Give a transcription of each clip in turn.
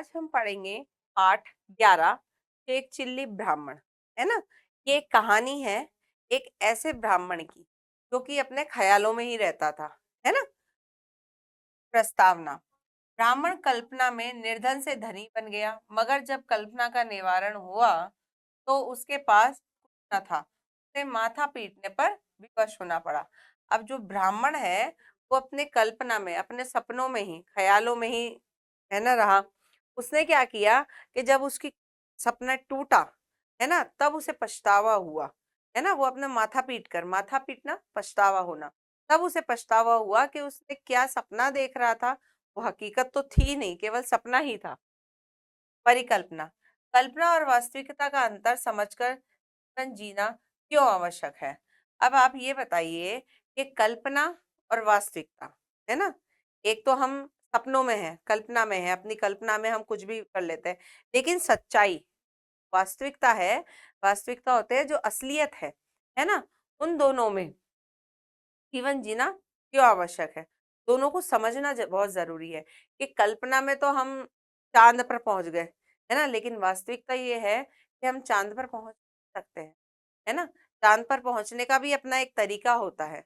आज हम पढ़ेंगे पाठ 11 एक चिल्ली ब्राह्मण। है ना। ये एक कहानी है एक ऐसे ब्राह्मण की जो कि अपने ख्यालों में ही रहता था। है ना। प्रस्तावना। ब्राह्मण कल्पना में निर्धन से धनी बन गया, मगर जब कल्पना का निवारण हुआ तो उसके पास कुछ न था। उसे माथा पीटने पर विवश होना पड़ा। अब जो ब्राह्मण है वो अपने कल्पना में, अपने सपनों में ही, ख्यालों में ही है ना रहा। उसने क्या किया कि जब उसकी सपना टूटा, है ना, तब उसे पछतावा हुआ। है ना। वो अपने माथा पीट कर, माथा पीटना पछतावा होना, तब उसे पछतावा हुआ कि उसने क्या सपना देख रहा था। वो हकीकत तो थी नहीं, केवल सपना ही था। परिकल्पना। कल्पना और वास्तविकता का अंतर समझकर जीवन जीना क्यों आवश्यक है। अब आप ये बताइए कि कल्पना और वास्तविकता, है ना, एक तो हम सपनों में है, कल्पना में है, अपनी कल्पना में हम कुछ भी कर लेते हैं, लेकिन सच्चाई वास्तविकता है, वास्तविकता होते हैं जो असलियत है ना, उन दोनों में जीवन जीना क्यों आवश्यक है। दोनों को समझना बहुत जरूरी है कि कल्पना में तो हम चांद पर पहुंच गए, है ना, लेकिन वास्तविकता ये है कि हम चांद पर पहुंच सकते हैं। है ना। चांद पर पहुंचने का भी अपना एक तरीका होता है।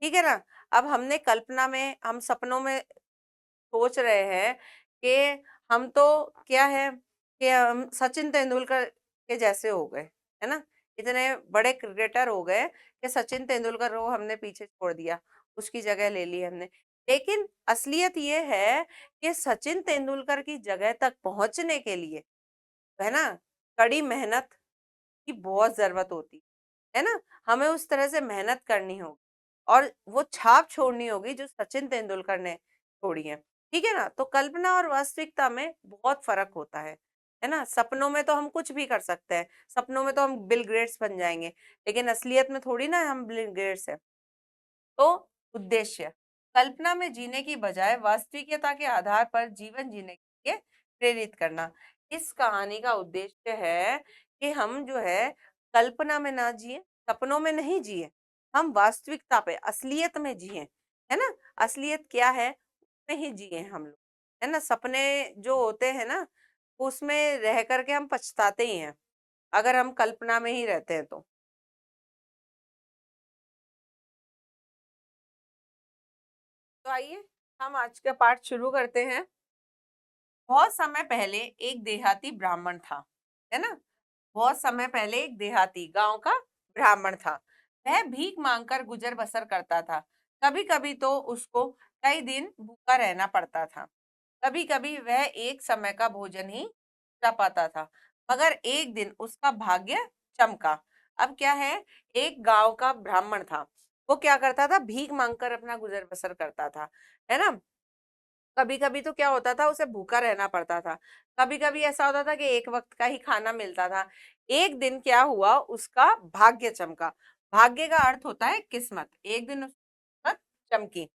ठीक है ना। अब हमने कल्पना में, हम सपनों में सोच रहे हैं कि हम तो क्या है कि हम सचिन तेंदुलकर के जैसे हो गए, है ना, इतने बड़े क्रिकेटर हो गए कि सचिन तेंदुलकर को हमने पीछे छोड़ दिया, उसकी जगह ले ली हमने। लेकिन असलियत ये है कि सचिन तेंदुलकर की जगह तक पहुंचने के लिए, है ना, कड़ी मेहनत की बहुत जरूरत होती है ना। हमें उस तरह से मेहनत करनी होगी और वो छाप छोड़नी होगी जो सचिन तेंदुलकर ने छोड़ी है। ठीक है ना। तो कल्पना और वास्तविकता में बहुत फर्क होता है ना। सपनों में तो हम कुछ भी कर सकते हैं, सपनों में तो हम बिल गेट्स बन जाएंगे, लेकिन असलियत में थोड़ी ना हम बिल गेट्स है। तो उद्देश्य, कल्पना में जीने की बजाय वास्तविकता के आधार पर जीवन जीने के लिए प्रेरित करना। इस कहानी का उद्देश्य है कि हम जो है कल्पना में ना जिए, सपनों में नहीं जिए, हम वास्तविकता पे, असलियत में जिए। है ना। असलियत क्या है उसमें ही जिए हम लोग। है ना। सपने जो होते हैं ना, उसमें रह करके हम पछताते ही हैं अगर हम कल्पना में ही रहते हैं तो आइए हम आज का पाठ शुरू करते हैं। बहुत समय पहले एक देहाती ब्राह्मण था। है ना। बहुत समय पहले एक देहाती गांव का ब्राह्मण था। वह भीख मांगकर गुजर बसर करता था। कभी कभी तो उसको कई दिन भूखा रहना पड़ता था। कभी कभी वह एक समय का भोजन ही कर पाता था। मगर एक दिन उसका भाग्य चमका। अब क्या है, एक गांव का ब्राह्मण था। वो क्या करता था, भीख मांगकर अपना गुजर बसर करता था। है ना। कभी कभी तो क्या होता था, उसे भूखा रहना पड़ता था। कभी कभी ऐसा होता था कि एक वक्त का ही खाना मिलता था। एक दिन क्या हुआ, उसका भाग्य चमका। भाग्य का अर्थ होता है किस्मत। एक दिन उसकी किस्मत चमकी।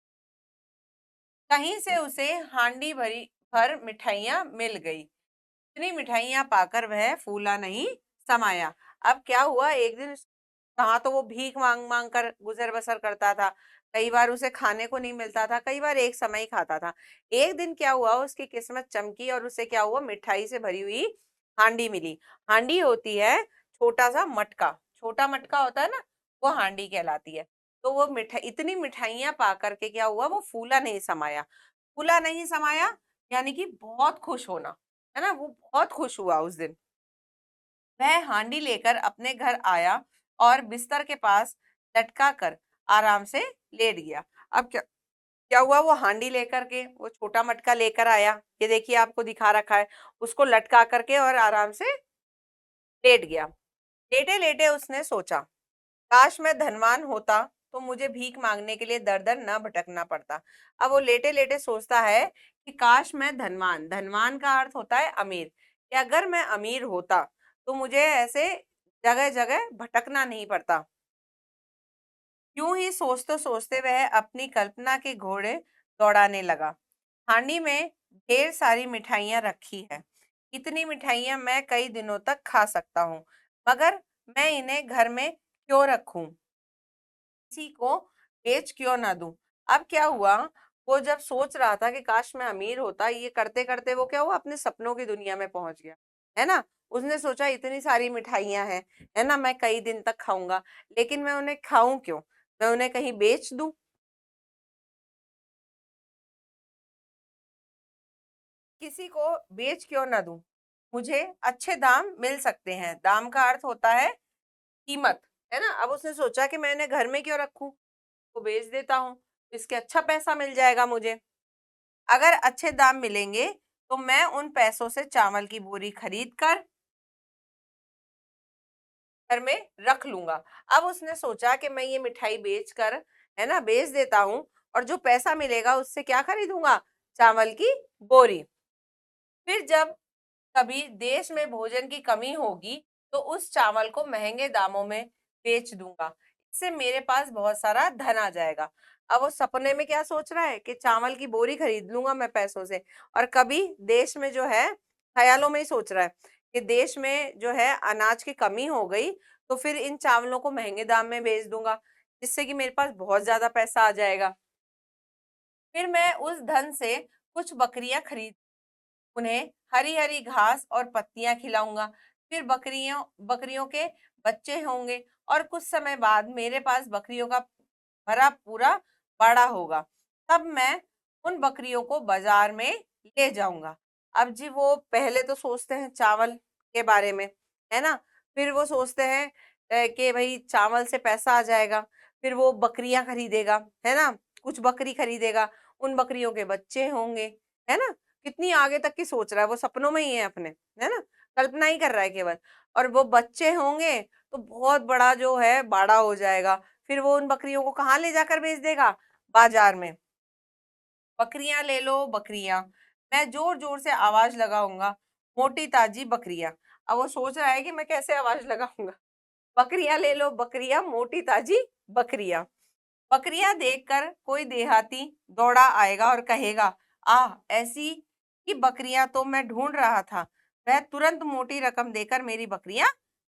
कहीं से उसे हांडी भरी भर मिठाइयां मिल गई। इतनी मिठाइयां पाकर वह फूला नहीं समाया। अब क्या हुआ, एक दिन कहाँ तो वो भीख मांग मांग कर गुजर बसर करता था। कई बार उसे खाने को नहीं मिलता था, कई बार एक समय ही खाता था। एक दिन क्या हुआ, उसकी किस्मत चमकी और उसे क्या हुआ, मिठाई से भरी हुई हांडी मिली। हांडी होती है छोटा सा मटका, छोटा मटका होता है ना, वो हांडी कहलाती है। तो वो मिठाई, इतनी मिठाइयां पा करके क्या हुआ, वो फूला नहीं समाया। फूला नहीं समाया यानी कि बहुत खुश होना। है ना। वो बहुत खुश हुआ उस दिन। वह हांडी लेकर अपने घर आया और बिस्तर के पास लटका कर आराम से लेट गया। अब क्या क्या हुआ, वो हांडी लेकर के, वो छोटा मटका लेकर आया, ये देखिए आपको दिखा रखा है, उसको लटका करके और आराम से लेट गया। लेटे लेटे उसने सोचा, काश मैं धनवान होता तो मुझे भीख मांगने के लिए दर दर न भटकना पड़ता। अब वो लेटे लेटे सोचता है कि काश मैं धनवान, धनवान का अर्थ होता है अमीर, कि अगर मैं अमीर होता तो मुझे ऐसे जगह जगह भटकना नहीं पड़ता। यूं ही सोचते सोचते वह अपनी कल्पना के घोड़े दौड़ाने लगा। हांडी में ढेर सारी मिठाइयां रखी है। इतनी मिठाइयां मैं कई दिनों तक खा सकता हूँ, मगर मैं इन्हें घर में क्यों रखूं, किसी को बेच क्यों ना दूं। अब क्या हुआ, वो जब सोच रहा था कि काश मैं अमीर होता, ये करते करते वो क्या हुआ, अपने सपनों की दुनिया में पहुंच गया, है ना। उसने सोचा इतनी सारी मिठाइयां हैं, है ना, मैं कई दिन तक खाऊंगा, लेकिन मैं उन्हें खाऊं क्यों, मैं उन्हें कहीं बेच दूं, किसी को बेच क्यों ना दूं, मुझे अच्छे दाम मिल सकते हैं। दाम का अर्थ होता है कीमत, है ना। अब उसने सोचा कि मैं इन्हें घर में क्यों रखूं, वो बेच देता हूँ, इसके अच्छा पैसा मिल जाएगा मुझे। अगर अच्छे दाम मिलेंगे तो मैं उन पैसों से चावल की बोरी खरीद कर घर में रख लूंगा। अब उसने सोचा कि मैं ये मिठाई बेच कर, है ना, बेच देता हूँ, और जो पैसा मिलेगा उससे क्या खरीदूंगा, चावल की बोरी। फिर जब कभी देश में भोजन की कमी होगी तो उस चावल को महंगे दामों में बेच दूंगा, इससे मेरे पास बहुत सारा धन आ जाएगा। अब वो सपने में क्या सोच रहा है कि चावल की बोरी खरीद लूंगा मैं पैसों से, और कभी देश में जो है, ख्यालों में ही सोच रहा है कि देश में जो है अनाज की कमी हो गई तो फिर इन चावलों को महंगे दाम में बेच दूंगा, जिससे कि मेरे पास बहुत ज्यादा पैसा आ जाएगा। फिर मैं उस धन से कुछ बकरियां खरीद, उन्हें हरी हरी घास और पत्तियां खिलाऊंगा। फिर बकरियों बकरियों के बच्चे होंगे, और कुछ समय बाद मेरे पास बकरियों का भरा पूरा बाड़ा होगा। तब मैं उन बकरियों को बाजार में ले जाऊंगा। अब जी वो पहले तो सोचते हैं चावल के बारे में, है ना। फिर वो सोचते हैं कि भाई चावल से पैसा आ जाएगा। फिर वो बकरियां खरीदेगा, है ना, कुछ बकरी खरीदेगा, उन बकरियों के बच्चे होंगे, है ना। कितनी आगे तक की सोच रहा है, वो सपनों में ही है अपने, है ना, कल्पना ही कर रहा है केवल। और वो बच्चे होंगे तो बहुत बड़ा जो है बाड़ा हो जाएगा। फिर वो उन बकरियों को कहाँ ले जाकर बेच देगा, बाजार में। बकरियां ले लो बकरियां, मैं जोर जोर से आवाज लगाऊंगा, मोटी ताजी बकरियां। अब वो सोच रहा है कि मैं कैसे आवाज लगाऊंगा, बकरियां ले लो बकरियां, मोटी ताजी बकरियां। बकरियां देखकर कोई देहाती दौड़ा आएगा और कहेगा, आह, ऐसी ही बकरियां तो मैं ढूंढ रहा था। वह तुरंत मोटी रकम देकर मेरी बकरियां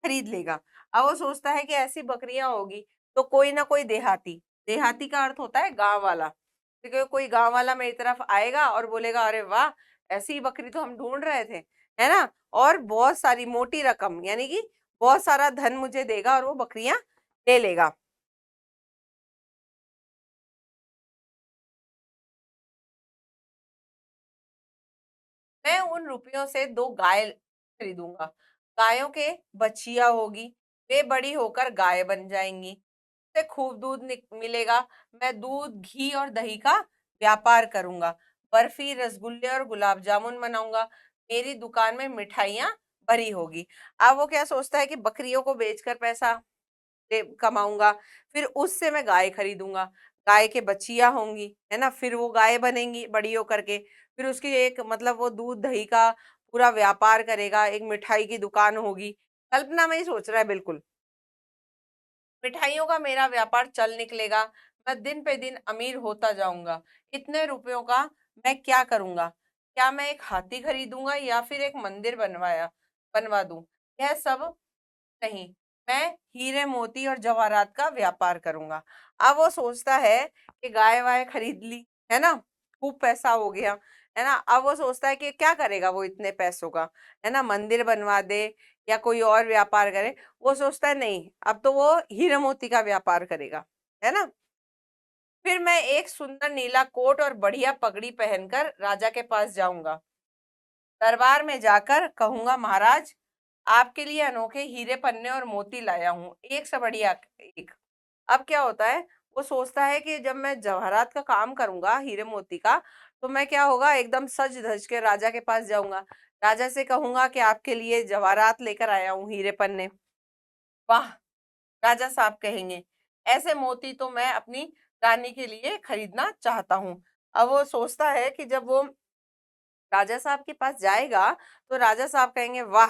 खरीद लेगा। अब वो सोचता है कि ऐसी बकरियां होगी तो कोई ना कोई देहाती, देहाती का अर्थ होता है गांव वाला, क्योंकि कोई गांव वाला मेरी तरफ आएगा और बोलेगा, अरे वाह, ऐसी बकरी तो हम ढूंढ रहे थे, है ना, और बहुत सारी मोटी रकम यानी कि बहुत सारा धन मुझे देगा और वो बकरियां ले लेगा। मैं उन रुपयों से 2 गाय खरीदूंगा। गायों के बछिया होगी, वे बड़ी होकर गाय बन जाएंगी, से खूब दूध मिलेगा। मैं दूध, घी और दही का व्यापार करूंगा। बर्फी, रसगुल्ले और गुलाब जामुन बनाऊंगा। मेरी दुकान में मिठाइयाँ भरी होगी। अब वो क्या सोचता है कि बकरियों को बेचकर पैसा कमाऊंगा, फिर उससे मैं गाय खरीदूंगा। गाय के बछिया होंगी, है ना, फिर वो गाय बनेंगी बड़ी होकर के, फिर उसकी एक मतलब वो दूध दही का पूरा व्यापार करेगा, एक मिठाई की दुकान होगी। कल्पना में ही सोच रहा है बिल्कुल। मिठाइयों का मेरा व्यापार चल निकलेगा, मैं दिन पे दिन अमीर होता जाऊंगा। इतने रुपयों का मैं क्या करूंगा, क्या मैं एक हाथी खरीदूंगा या फिर एक मंदिर बनवा दूं, यह सब नहीं, मैं हीरे मोती और जवाहरात का व्यापार करूंगा। अब वो सोचता है कि गाय वाय खरीद ली, है ना, खूब पैसा हो गया, है ना। अब वो सोचता है कि क्या करेगा वो इतने पैसों का, है ना, मंदिर बनवा दे या कोई और व्यापार करे। वो सोचता है नहीं, अब तो वो हीरे मोती का व्यापार करेगा, है ना। फिर मैं एक सुंदर नीला कोट और बढ़िया पगड़ी पहनकर राजा के पास जाऊंगा। दरबार में जाकर कहूंगा, महाराज, आपके लिए अनोखे हीरे पन्ने और मोती लाया हूँ, एक से बढ़िया एक। अब क्या होता है, वो सोचता है कि जब मैं जवाहरात का काम करूंगा, हीरे मोती का, तो मैं क्या होगा, एकदम सज धज के राजा के पास जाऊंगा। राजा से कहूंगा कि आपके लिए जवाहरात लेकर आया हूँ, हीरे पन्ने। वाह, राजा साहब कहेंगे, ऐसे मोती तो मैं अपनी रानी के लिए खरीदना चाहता हूँ। अब वो सोचता है कि जब वो राजा साहब के पास जाएगा तो राजा साहब कहेंगे, वाह,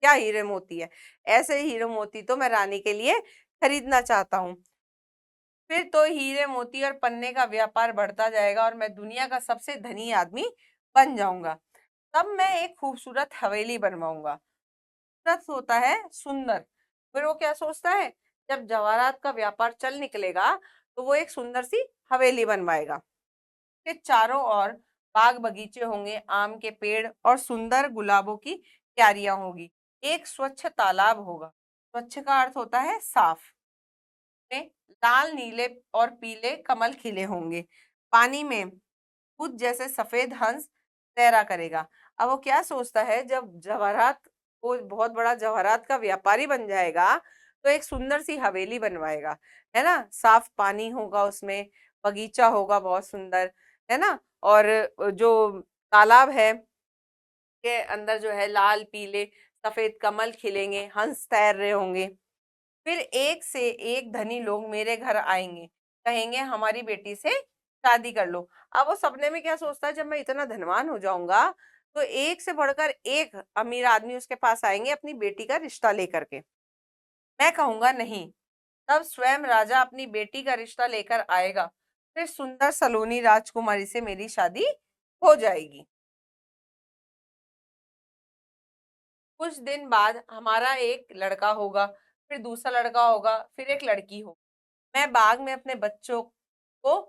क्या हीरे मोती है, ऐसे ही हीरे मोती तो मैं रानी के लिए खरीदना चाहता हूँ। फिर तो हीरे मोती और पन्ने का व्यापार बढ़ता जाएगा और मैं दुनिया का सबसे धनी आदमी बन जाऊंगा। तब मैं एक खूबसूरत हवेली बनवाऊंगा। खूबसूरत होता है सुंदर। फिर वो क्या सोचता है, जब जवाहरात का व्यापार चल निकलेगा तो वो एक सुंदर सी हवेली बनवाएगा। के चारों ओर बाग बगीचे होंगे, आम के पेड़ और सुंदर गुलाबों की क्यारियां होगी। एक स्वच्छ तालाब होगा। स्वच्छ का अर्थ होता है साफ। में लाल, नीले और पीले कमल खिले होंगे। पानी में खुद जैसे सफेद हंस तैरा करेगा। अब वो क्या सोचता है, जब जवाहरात, वो बहुत बड़ा जवाहरात का व्यापारी बन जाएगा, तो एक सुंदर सी हवेली बनवाएगा, है ना। साफ पानी होगा उसमें, बगीचा होगा बहुत सुंदर, है ना। और जो तालाब है के अंदर जो है लाल, पीले, सफेद कमल खिलेंगे, हंस तैर रहे होंगे। फिर एक से एक धनी लोग मेरे घर आएंगे, कहेंगे हमारी बेटी से शादी कर लो। अब वो सपने में क्या सोचता है, जब मैं इतना धनवान हो जाऊंगा तो एक से बढ़कर एक अमीर आदमी उसके पास आएंगे अपनी बेटी का रिश्ता लेकर के। मैं कहूंगा नहीं। तब स्वयं राजा अपनी बेटी का रिश्ता लेकर आएगा। फिर सुंदर सलोनी राजकुमारी से मेरी शादी हो जाएगी। कुछ दिन बाद हमारा एक लड़का होगा, फिर दूसरा लड़का होगा, फिर एक लड़की होगी। मैं बाग में अपने बच्चों को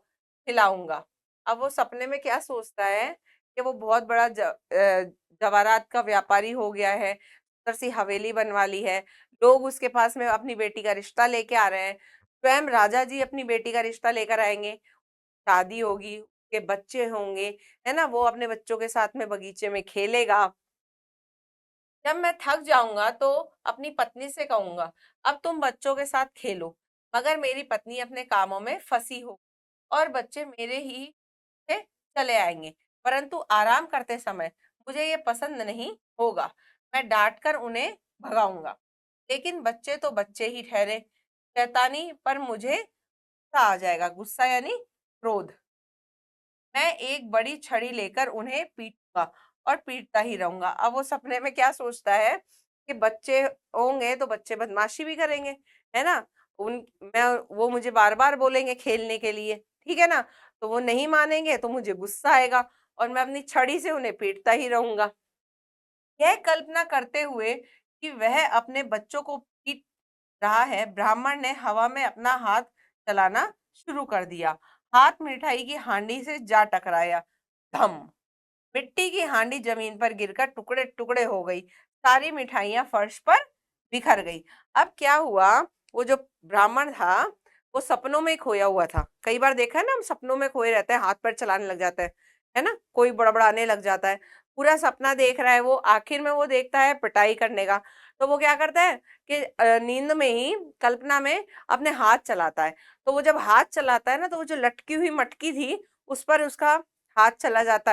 खिलाऊंगा। अब वो सपने में क्या सोचता है कि वो बहुत बड़ा जवाहरात का व्यापारी हो गया है, सुंदर सी हवेली बनवा ली है, लोग उसके पास में अपनी बेटी का रिश्ता लेके आ रहे हैं, स्वयं राजा जी अपनी बेटी का रिश्ता लेकर आएंगे, शादी होगी, उसके बच्चे होंगे, है ना। वो अपने बच्चों के साथ में बगीचे में खेलेगा। जब मैं थक जाऊंगा तो अपनी पत्नी से कहूंगा, अब तुम बच्चों के साथ खेलो। मगर मेरी पत्नी अपने कामों में फंसी हो और बच्चे मेरे ही से चले आएंगे, परंतु आराम करते समय मुझे ये पसंद नहीं होगा। मैं डांट कर उन्हें भगाऊंगा, लेकिन बच्चे तो बच्चे ही ठहरे। शैतानी पर मुझे गुस्सा आ जाएगा, गुस्सा यानी क्रोध। मैं एक बड़ी छड़ी लेकर उन्हें पीटूंगा और पीटता ही रहूंगा। अब वो सपने में क्या सोचता है कि बच्चे होंगे तो बच्चे बदमाशी भी करेंगे, है ना। उन मैं वो मुझे बार बार बोलेंगे खेलने के लिए, ठीक है ना। तो वो नहीं मानेंगे तो मुझे गुस्सा आएगा और मैं अपनी छड़ी से उन्हें पीटता ही रहूंगा। यह कल्पना करते हुए कि वह अपने बच्चों को पीट रहा है, ब्राह्मण ने हवा में अपना हाथ चलाना शुरू कर दिया। हाथ मिठाई की हांडी से जा टकराया। धम! मिट्टी की हांडी जमीन पर गिरकर टुकड़े टुकड़े हो गई। सारी मिठाइयां फर्श पर बिखर गई। अब क्या हुआ, वो जो ब्राह्मण था वो सपनों में ही खोया हुआ था। कई बार देखा है ना, हम सपनों में खोए रहते हैं, हाथ पैर चलाने लग जाता है ना, कोई बड़बड़ाने लग जाता है। पूरा सपना देख रहा है वो, आखिर में वो देखता है पिटाई करने का। तो वो क्या करता है कि नींद में ही, कल्पना में अपने हाथ चलाता है। तो वो जब हाथ चलाता है ना, तो वो जो लटकी हुई मटकी थी उस पर उसका हाथ चला जाता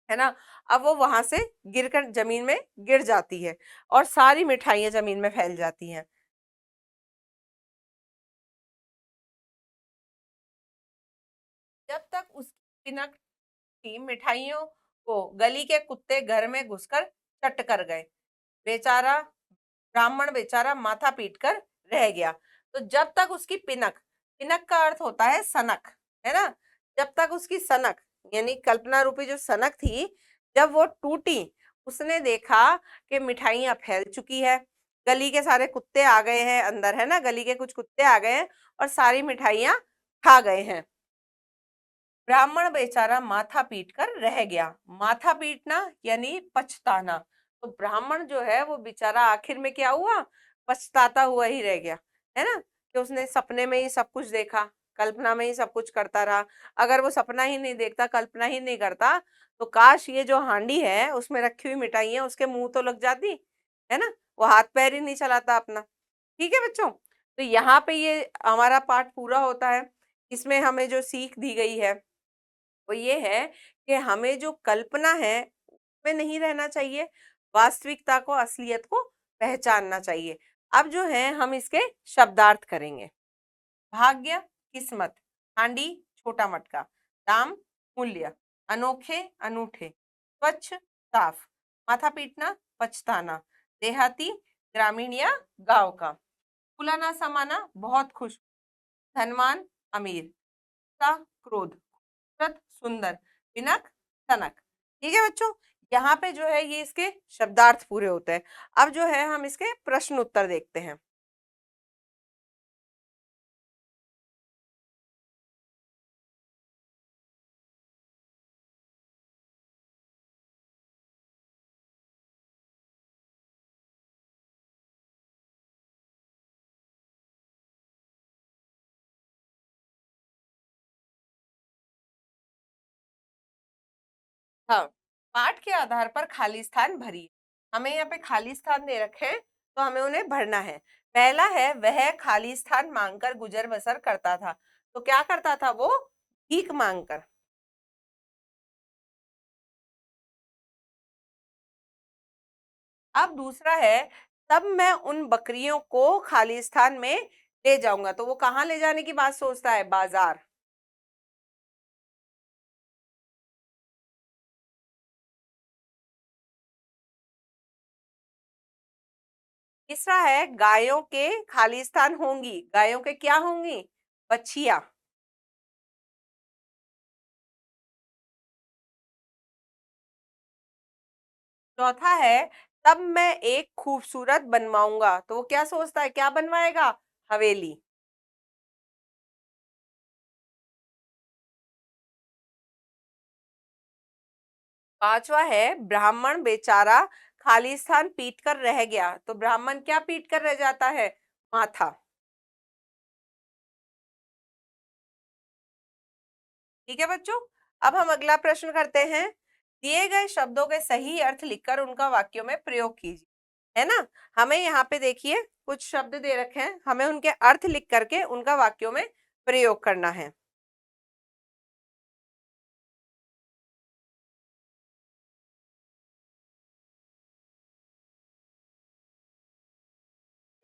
है ना। अब वो वहां से गिरकर जमीन में गिर जाती है और सारी मिठाइयां जमीन में फैल जाती हैं। जब तक उसकी पिनक थी, मिठाइयों को गली के कुत्ते घर में घुसकर चट कर गए। बेचारा ब्राह्मण बेचारा माथा पीटकर रह गया। तो जब तक उसकी पिनक, पिनक का अर्थ होता है सनक, है ना। जब तक उसकी सनक यानी कल्पना रूपी जो सनक थी, जब वो टूटी, उसने देखा कि मिठाइयां फैल चुकी है, गली के सारे कुत्ते आ गए हैं अंदर, है ना, गली के कुछ कुत्ते आ गए हैं और सारी मिठाइयां खा गए हैं। ब्राह्मण बेचारा माथा पीट कर रह गया। माथा पीटना यानी पछताना। तो ब्राह्मण जो है वो बेचारा आखिर में क्या हुआ, पछताता हुआ ही रह गया, है ना। कि उसने सपने में ही सब कुछ देखा, कल्पना में ही सब कुछ करता रहा। अगर वो सपना ही नहीं देखता, कल्पना ही नहीं करता, तो काश ये जो हांडी है उसमें रखी हुई मिठाइयां उसके मुंह तो लग जाती, है ना। वो हाथ पैर ही नहीं चलाता अपना। ठीक है बच्चों, तो यहाँ पे ये हमारा पाठ पूरा होता है। इसमें हमें जो सीख दी गई है वो ये है कि हमें जो कल्पना है उसमें नहीं रहना चाहिए, वास्तविकता को, असलियत को पहचानना चाहिए। अब जो है हम इसके शब्दार्थ करेंगे। भाग्य, किस्मत। हांडी, छोटा मटका। दाम, मूल्य। अनोखे, अनूठे। स्वच्छ, साफ। माथा पीटना, पछताना। देहाती, ग्रामीण या गांव का। फुलाना समाना, बहुत खुश। धनवान, अमीर। सा, क्रोध। खूबसूरत, सुंदर। पिनक, सनक। ठीक है बच्चों, यहाँ पे जो है ये इसके शब्दार्थ पूरे होते हैं। अब जो है हम इसके प्रश्न उत्तर देखते हैं। हाँ, पाठ के आधार पर खाली स्थान भरिए। हमें यहाँ पे खाली स्थान दे रखे हैं, तो हमें उन्हें भरना है। पहला है, वह खाली स्थान मांगकर गुजर बसर करता था। तो क्या करता था वो? भीख मांगकर। अब दूसरा है, तब मैं उन बकरियों को खाली स्थान में ले जाऊंगा। तो वो कहाँ ले जाने की बात सोचता है? बाजार। तीसरा है, गायों के खाली स्थान होंगी। गायों के क्या होंगी? बछिया। चौथा है, तब मैं एक खूबसूरत बनवाऊंगा। तो वो क्या सोचता है? क्या बनवाएगा? हवेली। पांचवा है, ब्राह्मण बेचारा खाली स्थान पीट कर रह गया। तो ब्राह्मण क्या पीट कर रह जाता है? माथा। ठीक है बच्चों, अब हम अगला प्रश्न करते हैं। दिए गए शब्दों के सही अर्थ लिखकर उनका वाक्यों में प्रयोग कीजिए। है ना? हमें यहाँ पे देखिए कुछ शब्द दे रखे हैं, हमें उनके अर्थ लिख करके उनका वाक्यों में प्रयोग करना है।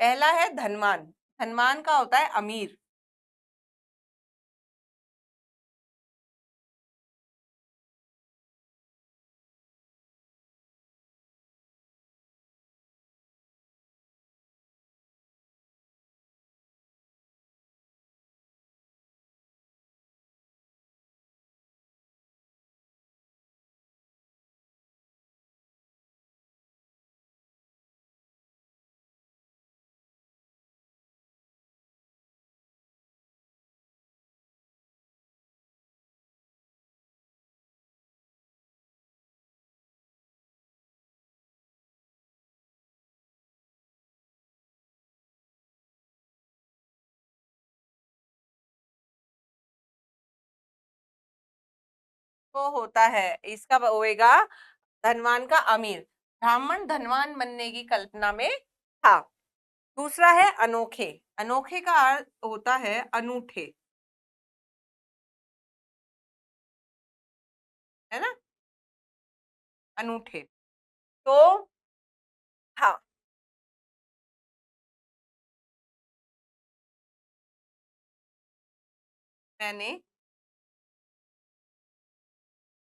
पहला है धनवान। धनवान का होता है अमीर। तो होता है, इसका होएगा धनवान का अमीर। ब्राह्मण धनवान बनने की कल्पना में था। दूसरा है अनोखे। अनोखे का अर्थ होता है अनूठे। है ना? अनूठे। तो हाँ, मैंने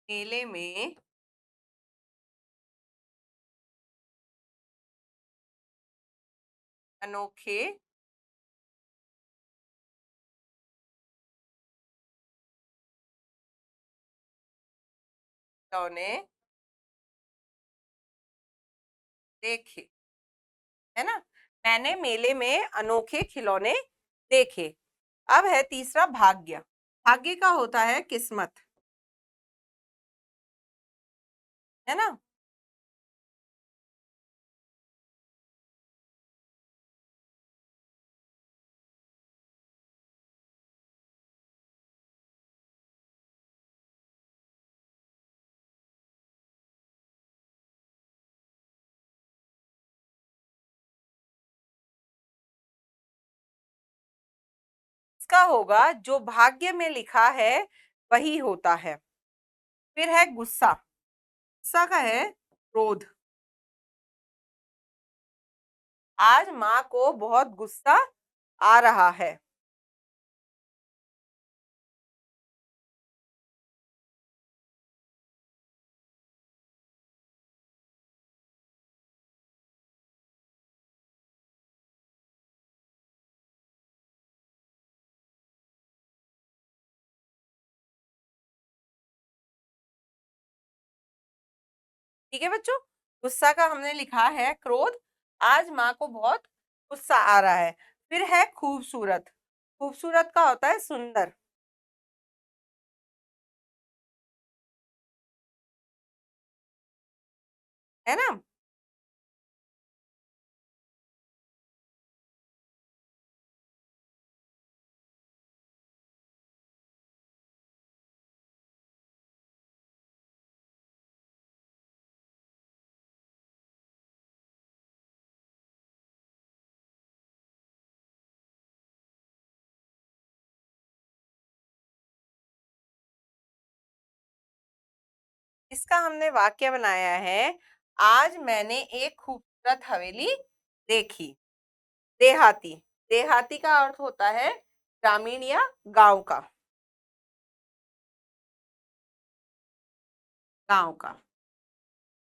मेले में अनोखे खिलौने देखे। है ना? मैंने मेले में अनोखे खिलौने देखे। अब है तीसरा भाग्य। भाग्य का होता है किस्मत। है ना? इसका होगा, जो भाग्य में लिखा है वही होता है। फिर है गुस्सा। गुस्सा का है क्रोध। आज माँ को बहुत गुस्सा आ रहा है। ठीक है बच्चों, गुस्सा का हमने लिखा है क्रोध। आज माँ को बहुत गुस्सा आ रहा है। फिर है खूबसूरत। खूबसूरत का होता है सुंदर। है ना? इसका हमने वाक्य बनाया है, आज मैंने एक खूबसूरत हवेली देखी। देहाती, देहाती का अर्थ होता है ग्रामीण या गांव का, गांव का।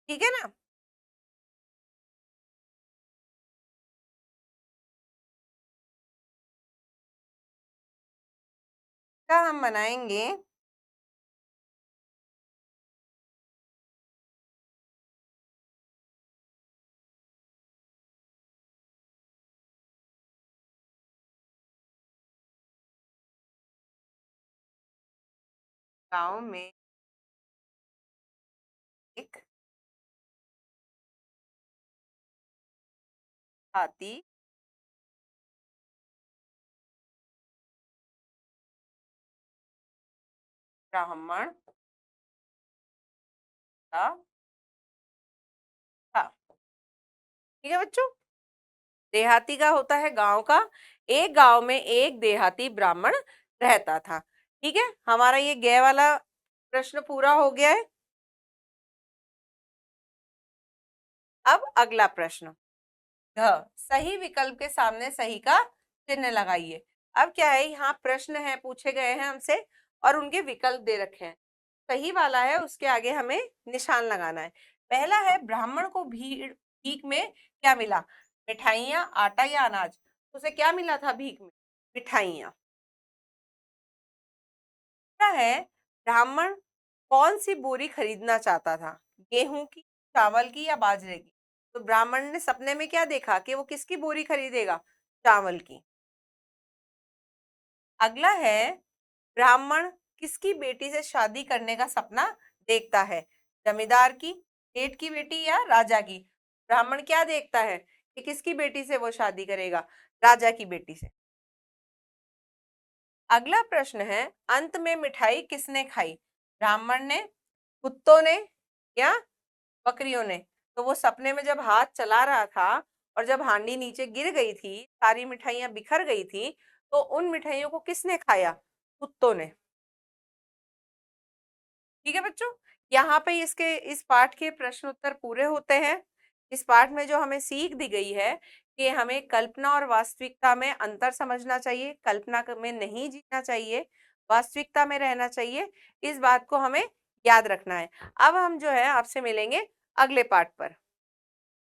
ठीक है ना। का हम बनाएंगे गांव में एक हाथी ब्राह्मण था था। ठीक है बच्चों। देहाती का होता है गांव का, एक गांव में एक देहाती ब्राह्मण रहता था। ठीक है, हमारा ये गे वाला प्रश्न पूरा हो गया है। अब अगला प्रश्न, घ, सही विकल्प के सामने सही का चिन्ह लगाइए। अब क्या है, यहाँ प्रश्न है, पूछे गए हैं हमसे और उनके विकल्प दे रखे हैं। सही वाला है उसके आगे हमें निशान लगाना है। पहला है, ब्राह्मण को भीड़ भीख में क्या मिला? मिठाइयाँ, आटा या अनाज? उसे क्या मिला था भीख में? मिठाइयाँ। दूसरा है, ब्राह्मण कौन सी बोरी खरीदना चाहता था? गेहूं की, चावल की या बाजरे की? तो ब्राह्मण ने सपने में क्या देखा कि वो किसकी बोरी खरीदेगा? चावल की। अगला है, ब्राह्मण किसकी बेटी से शादी करने का सपना देखता है? जमींदार की, सेठ की बेटी या राजा की? ब्राह्मण क्या देखता है कि किसकी बेटी से वो शादी करेगा? राजा की बेटी से। अगला प्रश्न है, अंत में मिठाई किसने खाई? ब्राह्मण ने, कुत्तों ने या बकरियों ने? तो वो सपने में जब हाथ चला रहा था और जब हांडी नीचे गिर गई थी, सारी मिठाइयां बिखर गई थी, तो उन मिठाइयों को किसने खाया? कुत्तों ने। ठीक है बच्चों, यहाँ पे इसके इस पाठ के प्रश्न उत्तर पूरे होते हैं। इस पाठ में जो हमें सीख दी गई है कि हमें कल्पना और वास्तविकता में अंतर समझना चाहिए, कल्पना में नहीं जीना चाहिए, वास्तविकता में रहना चाहिए। इस बात को हमें याद रखना है। अब हम जो है आपसे मिलेंगे अगले पाठ पर।